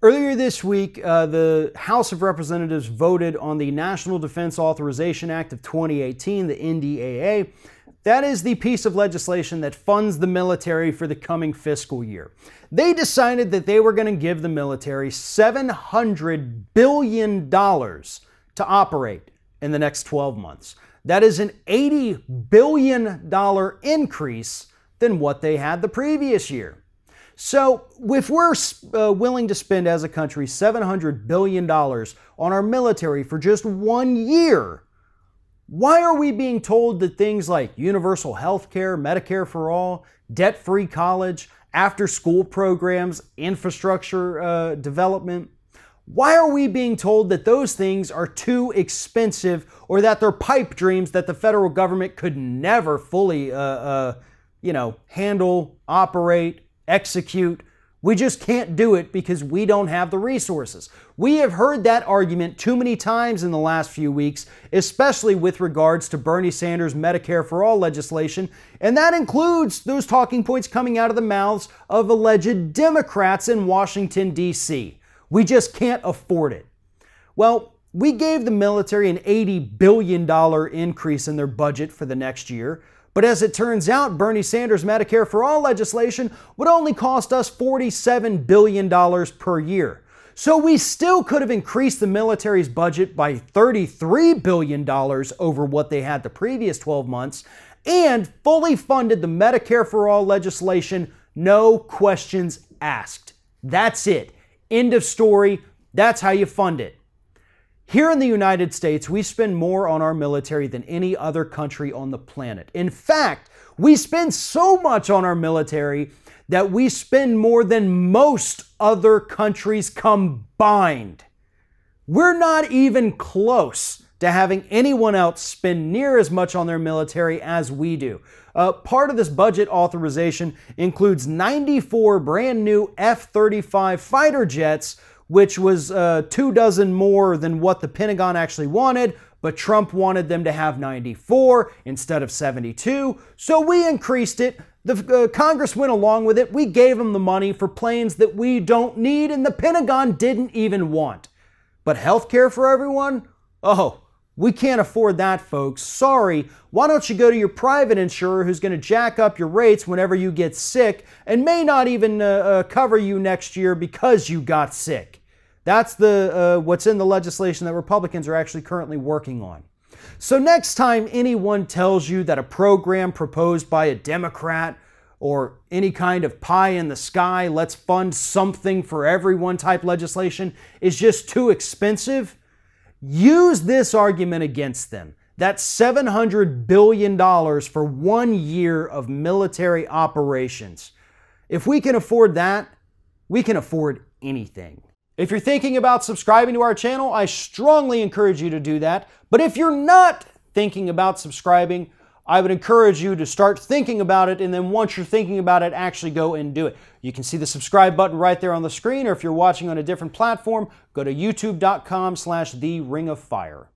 Earlier this week, the House of Representatives voted on the National Defense Authorization Act of 2018, the NDAA. That is the piece of legislation that funds the military for the coming fiscal year. They decided that they were going to give the military $700 billion to operate in the next 12 months. That is an $80 billion increase than what they had the previous year. So if we're willing to spend as a country $700 billion on our military for just 1 year, why are we being told that things like universal health care, Medicare for all, debt-free college, after-school programs, infrastructure development, why are we being told that those things are too expensive or that they're pipe dreams that the federal government could never fully handle, operate, execute? We just can't do it because we don't have the resources. We have heard that argument too many times in the last few weeks, especially with regards to Bernie Sanders' Medicare for All legislation, and that includes those talking points coming out of the mouths of alleged Democrats in Washington, D.C. We just can't afford it. Well, we gave the military an $80 billion increase in their budget for the next year. But as it turns out, Bernie Sanders' Medicare for All legislation would only cost us $47 billion per year. So we still could have increased the military's budget by $33 billion over what they had the previous 12 months and fully funded the Medicare for All legislation, no questions asked. That's it. End of story. That's how you fund it. Here in the United States, we spend more on our military than any other country on the planet. In fact, we spend so much on our military that we spend more than most other countries combined. We're not even close to having anyone else spend near as much on their military as we do. Part of this budget authorization includes 94 brand new F-35 fighter jets, which was 24 more than what the Pentagon actually wanted, but Trump wanted them to have 94 instead of 72, so we increased it. The Congress went along with it. We gave them the money for planes that we don't need and the Pentagon didn't even want. But health care for everyone? Oh, we can't afford that, folks. Sorry. Why don't you go to your private insurer who's going to jack up your rates whenever you get sick and may not even cover you next year because you got sick? That's what's in the legislation that Republicans are actually currently working on. So next time anyone tells you that a program proposed by a Democrat or any kind of pie in the sky, let's fund something for everyone type legislation is just too expensive, use this argument against them. That's $700 billion for 1 year of military operations. If we can afford that, we can afford anything. If you're thinking about subscribing to our channel, I strongly encourage you to do that. But if you're not thinking about subscribing, I would encourage you to start thinking about it, and then once you're thinking about it, actually go and do it. You can see the subscribe button right there on the screen, or if you're watching on a different platform, go to youtube.com/TheRingOfFire.